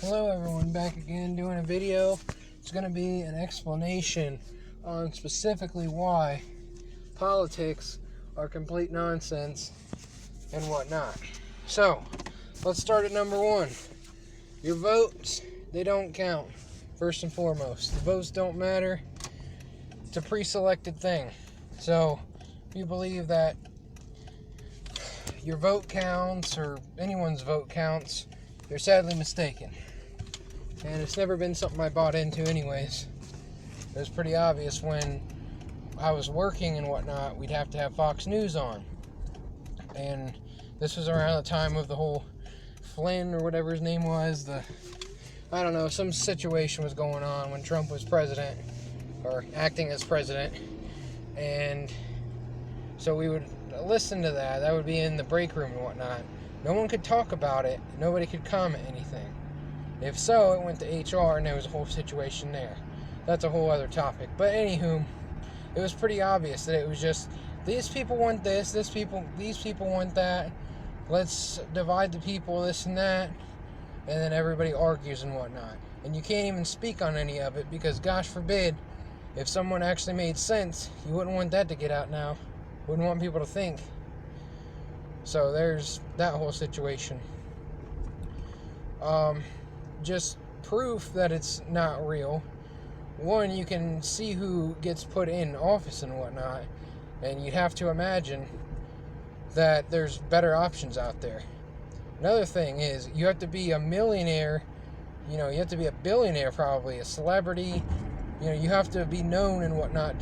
Hello everyone, back again doing a video. It's going to be an explanation on specifically why politics are complete nonsense and whatnot. So, let's start at number one. Your votes, they don't count, first and foremost. The votes don't matter. It's a pre-selected thing. So, if you believe that your vote counts or anyone's vote counts, you're sadly mistaken. And it's never been something I bought into anyways. It was pretty obvious when I was working and whatnot, we'd have to have Fox News on. And this was around the time of the whole Flynn or whatever his name was. I don't know, some situation was going on when Trump was president, or acting as president. And so we would listen to that. That would be in the break room and whatnot. No one could talk about it. Nobody could comment anything. If so, it went to HR and there was a whole situation there. That's a whole other topic. But anywho, it was pretty obvious that it was just, these people want this, these people want that. Let's divide the people, this and that. And then everybody argues and whatnot. And you can't even speak on any of it because, gosh forbid, if someone actually made sense, you wouldn't want that to get out now. Wouldn't want people to think. So there's that whole situation. Just proof that it's not real. One, you can see who gets put in office and whatnot, and you have to imagine that there's better options out there. Another thing is, you have to be a millionaire, you have to be a billionaire probably, a celebrity, you have to be known and whatnot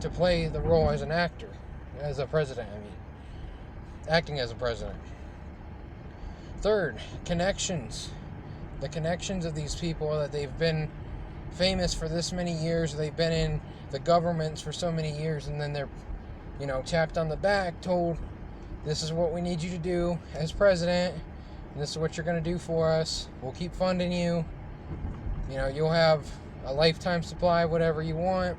to play the role as an actor, as a president, acting as a president. Third, connections. The connections of these people, that they've been famous for this many years, they've been in the governments for so many years, and then they're, tapped on the back, told, this is what we need you to do as president, and this is what you're going to do for us. We'll keep funding you. You'll have a lifetime supply of whatever you want.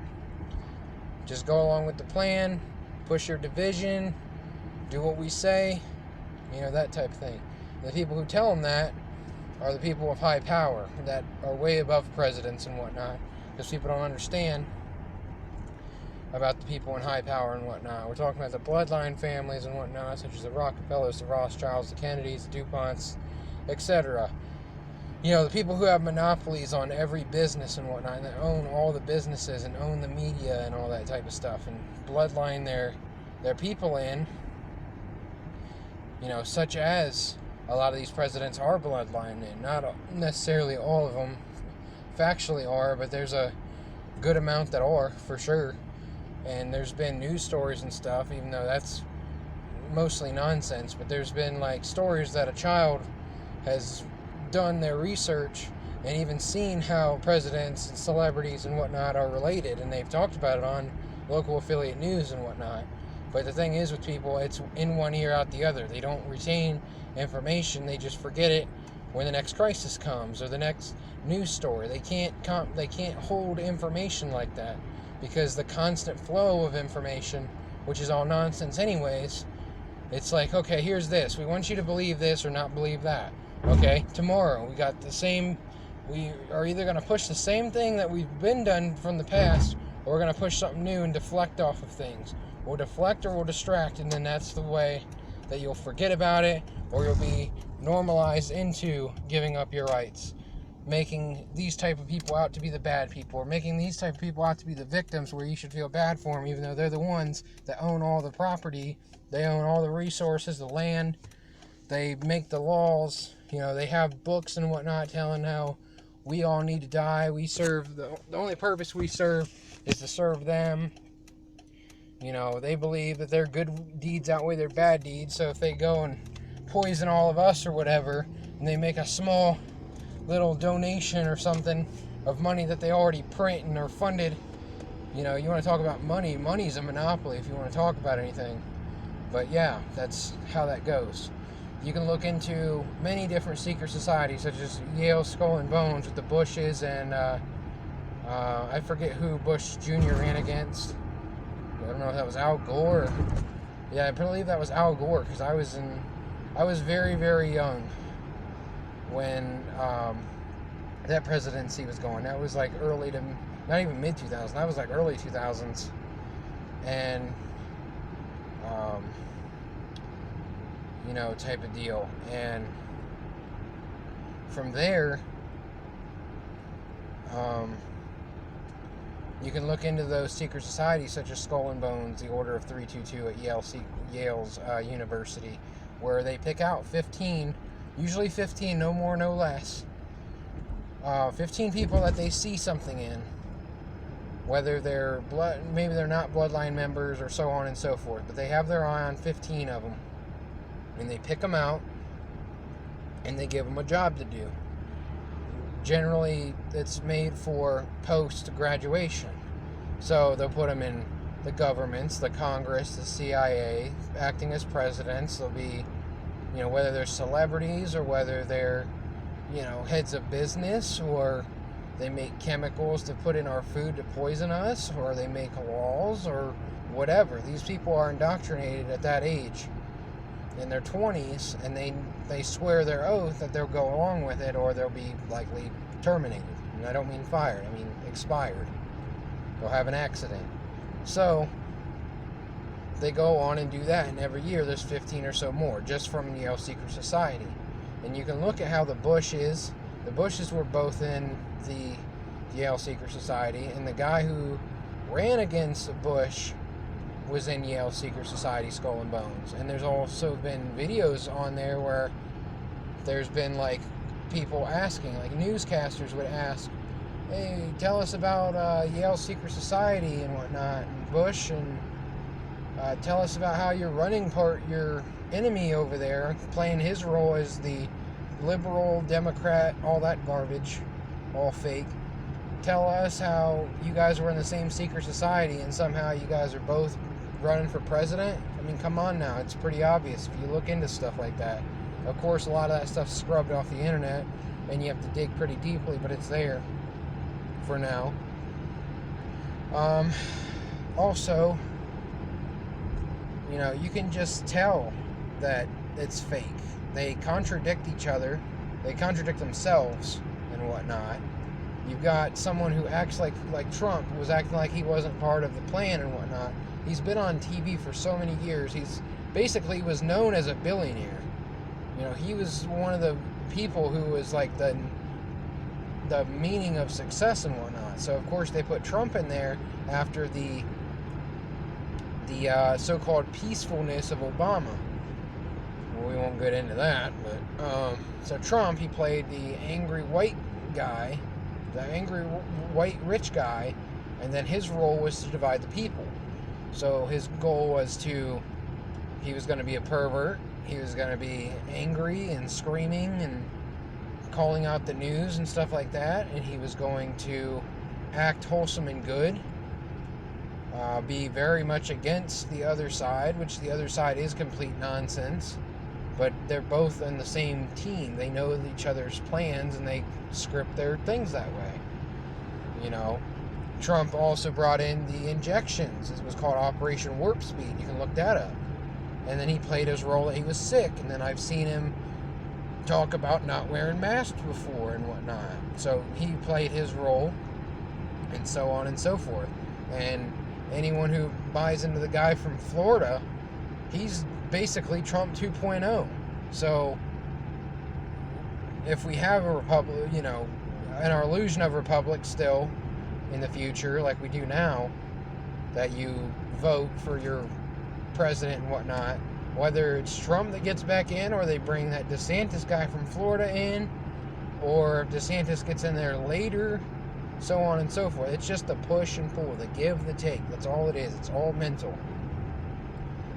Just go along with the plan, push your division, do what we say, that type of thing. The people who tell them that are the people of high power that are way above presidents and whatnot, because people don't understand about the people in high power and whatnot. We're talking about the bloodline families and whatnot, such as the Rockefellers, the Rothschilds, the Kennedys, the DuPonts, etc. The people who have monopolies on every business and whatnot, and that own all the businesses and own the media and all that type of stuff, and bloodline their people in, such as a lot of these presidents are bloodline in. Not necessarily all of them factually are, but there's a good amount that are, for sure. And there's been news stories and stuff, even though that's mostly nonsense, but there's been stories that a child has done their research and even seen how presidents and celebrities and whatnot are related, and they've talked about it on local affiliate news and whatnot. But the thing is with people, it's in one ear out the other. They don't retain information. They just forget it when the next crisis comes or the next news story. They can't hold information like that, because the constant flow of information, which is all nonsense anyways, it's like, okay, here's this. We want you to believe this or not believe that. Okay, tomorrow we got the same. We are either going to push the same thing that we've been done from the past, or we're going to push something new and deflect off of things. We'll deflect or we'll distract, and then that's the way that you'll forget about it, or you'll be normalized into giving up your rights, making these type of people out to be the bad people, or making these type of people out to be the victims where you should feel bad for them, even though they're the ones that own all the property, they own all the resources, the land, they make the laws, they have books and whatnot telling how we all need to die. We serve, the only purpose we serve is to serve them. They believe that their good deeds outweigh their bad deeds, so if they go and poison all of us or whatever, and they make a small little donation or something of money that they already print and are funded, you want to talk about money. Money's a monopoly if you want to talk about anything. But yeah, that's how that goes. You can look into many different secret societies, such as Yale Skull and Bones with the Bushes and I forget who Bush Jr. ran against. I don't know if that was Al Gore. Yeah, I believe that was Al Gore, because I was very, very young. when that presidency was going. That was like early to, not even mid 2000s. That was like early 2000s, and type of deal. And from there, you can look into those secret societies such as Skull and Bones, the Order of 322 at Yale's University, where they pick out 15, usually 15, no more, no less, 15 people that they see something in, whether they're maybe they're not bloodline members or so on and so forth, but they have their eye on 15 of them, and they pick them out, and they give them a job to do. Generally, it's made for post-graduation. So they'll put them in the governments, the Congress, the CIA, acting as presidents. They'll be, whether they're celebrities or whether they're, heads of business, or they make chemicals to put in our food to poison us, or they make laws or whatever. These people are indoctrinated at that age in their 20s, and they swear their oath that they'll go along with it, or they'll be likely terminated. And I don't mean fired, I mean expired. They'll have an accident. So they go on and do that, and every year there's 15 or so more, just from Yale Secret Society. And you can look at how the Bushes were both in the Yale Secret Society, and the guy who ran against Bush was in Yale Secret Society, Skull and Bones. And there's also been videos on there where there's been like people asking, like newscasters would ask, hey, tell us about Yale Secret Society and whatnot, and Bush, and tell us about how you're running your enemy over there, playing his role as the liberal Democrat, all that garbage, all fake. Tell us how you guys were in the same secret society and somehow you guys are both running for president. I mean, come on now, it's pretty obvious if you look into stuff like that. Of course, a lot of that stuff's scrubbed off the internet and you have to dig pretty deeply, but it's there for now. Also, you can just tell that it's fake. They contradict each other, they contradict themselves and whatnot. You've got someone who acts like Trump was acting like he wasn't part of the plan and whatnot. He's been on TV for so many years. He's basically was known as a billionaire. He was one of the people who was like the meaning of success and whatnot. So of course they put Trump in there after the so-called peacefulness of Obama. Well, we won't get into that, but so Trump, he played the angry white guy, the angry white rich guy, and then his role was to divide the people. So his goal was he was going to be a pervert, he was going to be angry and screaming and calling out the news and stuff like that, and he was going to act wholesome and good, be very much against the other side, which the other side is complete nonsense, but they're both on the same team. They know each other's plans and they script their things that way. Trump also brought in the injections. It was called Operation Warp Speed. You can look that up. And then he played his role that he was sick, and then I've seen him talk about not wearing masks before and whatnot. So he played his role, and so on and so forth. And anyone who buys into the guy from Florida, he's basically Trump 2.0. So if we have a republic, an illusion of republic still in the future, like we do now, that you vote for your president and whatnot, whether it's Trump that gets back in, or they bring that DeSantis guy from Florida in, or if DeSantis gets in there later, so on and so forth. It's just the push and pull, the give, the take. That's all it is. It's all mental.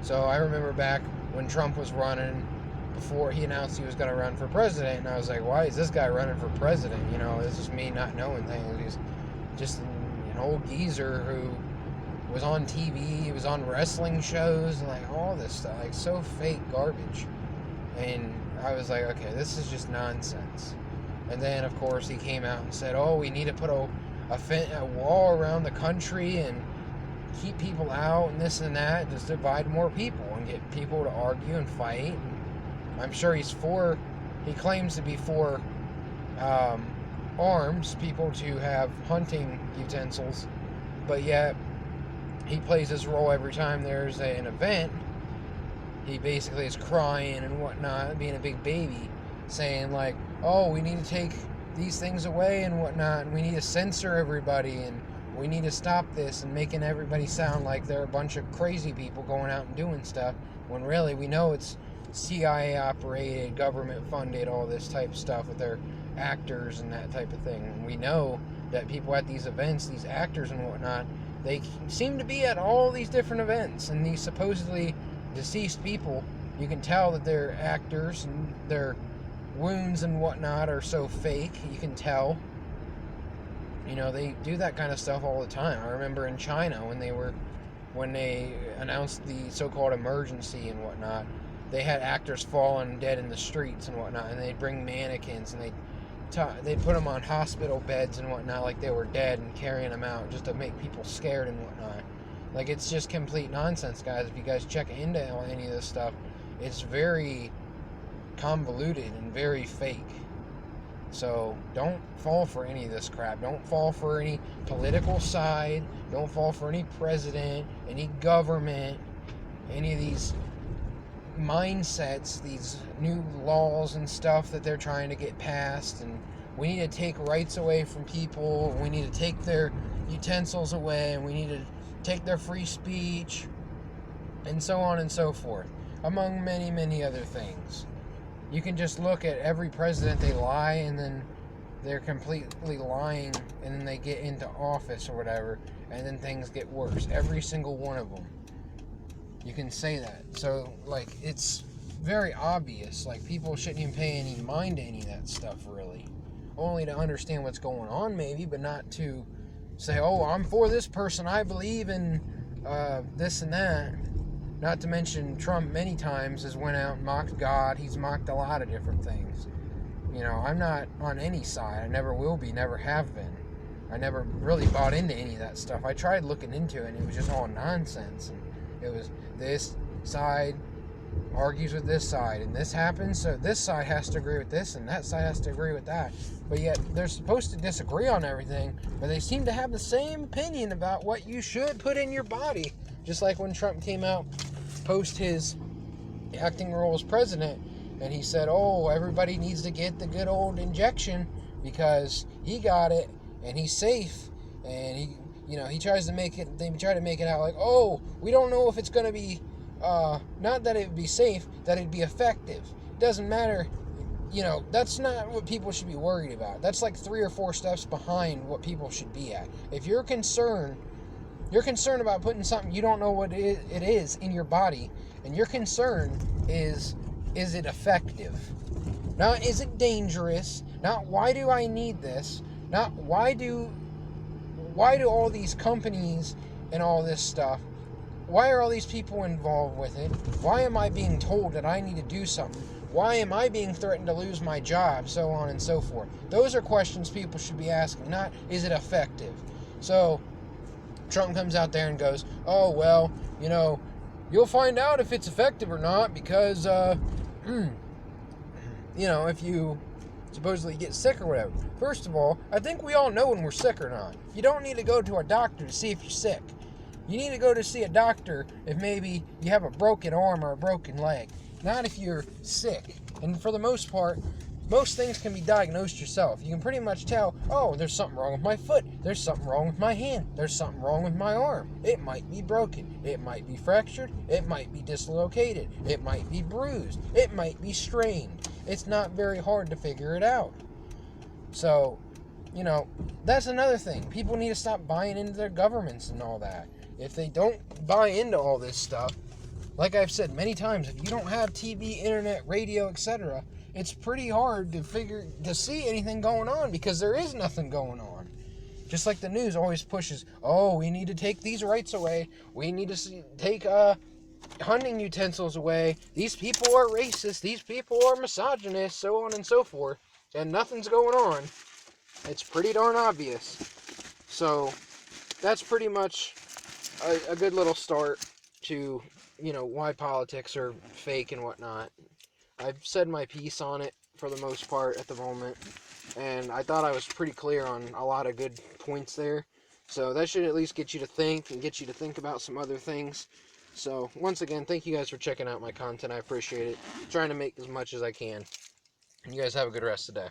So I remember back when Trump was running, before he announced he was going to run for president, and I was like, why is this guy running for president? This is me not knowing things. He's just an old geezer who was on TV, he was on wrestling shows, and like all this stuff, like so fake garbage. And I was like, okay, this is just nonsense. And then of course he came out and said, oh, we need to put a wall around the country and keep people out and this and that, just divide more people and get people to argue and fight. And I'm sure he's for he claims to be for arms, people to have hunting utensils, but yet he plays his role every time there's an event. He basically is crying and whatnot, being a big baby, saying like, oh, we need to take these things away and whatnot, and we need to censor everybody, and we need to stop this, and making everybody sound like they're a bunch of crazy people going out and doing stuff, when really we know it's CIA operated, government funded, all this type of stuff with their actors and that type of thing. And we know that people at these events, these actors and whatnot, they seem to be at all these different events, and these supposedly deceased people, you can tell that they're actors, and their wounds and whatnot are so fake, you can tell. You know, they do that kind of stuff all the time. I remember in China when they announced the so-called emergency and whatnot, they had actors falling dead in the streets and whatnot, and they'd bring mannequins and they'd put them on hospital beds and whatnot like they were dead, and carrying them out just to make people scared and whatnot. Like, it's just complete nonsense, guys. If you guys check into any of this stuff, it's very convoluted and very fake. So don't fall for any of this crap. Don't fall for any political side. Don't fall for any president, any government, any of these mindsets, these new laws and stuff that they're trying to get passed. And we need to take rights away from people. We need to take their utensils away, and we need to take their free speech, and so on and so forth, among many, many other things. You can just look at every president, they lie, and then they're completely lying, and then they get into office or whatever, and then things get worse. Every single one of them. You can say that. So, like, it's very obvious. Like, people shouldn't even pay any mind to any of that stuff, really. Only to understand what's going on, maybe, but not to say, oh, I'm for this person, I believe in this and that. Not to mention, Trump many times has went out and mocked God. He's mocked a lot of different things. You know, I'm not on any side. I never will be, never have been. I never really bought into any of that stuff. I tried looking into it, and it was just all nonsense. And it was this side argues with this side, and this happens, so this side has to agree with this, and that side has to agree with that. But yet, they're supposed to disagree on everything, but they seem to have the same opinion about what you should put in your body. Just like when Trump came out post his acting role as president, and he said, oh, everybody needs to get the good old injection because he got it and he's safe, and he tries to make it, they try to make it out like, oh, we don't know if it's going to be not that it would be safe, that it'd be effective. It doesn't matter. That's not what people should be worried about. That's like 3 or 4 steps behind what people should be at. If you're concerned about putting something you don't know what it is in your body, and your concern is it effective? Not is it dangerous? Not why do I need this? Not why do all these companies and all this stuff, why are all these people involved with it? Why am I being told that I need to do something? Why am I being threatened to lose my job? So on and so forth. Those are questions people should be asking, not is it effective? So Trump comes out there and goes, oh, well, you'll find out if it's effective or not because, if you supposedly get sick or whatever. First of all, I think we all know when we're sick or not. You don't need to go to a doctor to see if you're sick. You need to go to see a doctor if maybe you have a broken arm or a broken leg, not if you're sick. And for the most part, most things can be diagnosed yourself. You can pretty much tell, oh, there's something wrong with my foot, there's something wrong with my hand, there's something wrong with my arm. It might be broken, it might be fractured, it might be dislocated, it might be bruised, it might be strained. It's not very hard to figure it out. So, that's another thing. People need to stop buying into their governments and all that. If they don't buy into all this stuff, like I've said many times, if you don't have TV, internet, radio, etc., it's pretty hard to see anything going on because there is nothing going on. Just like the news always pushes, oh, we need to take these rights away. We need to take hunting utensils away. These people are racist. These people are misogynist, so on and so forth. And nothing's going on. It's pretty darn obvious. So that's pretty much a good little start to, why politics are fake and whatnot. I've said my piece on it for the most part at the moment. And I thought I was pretty clear on a lot of good points there. So that should at least get you to think and get you to think about some other things. So once again, thank you guys for checking out my content. I appreciate it. I'm trying to make as much as I can. And you guys have a good rest of the day.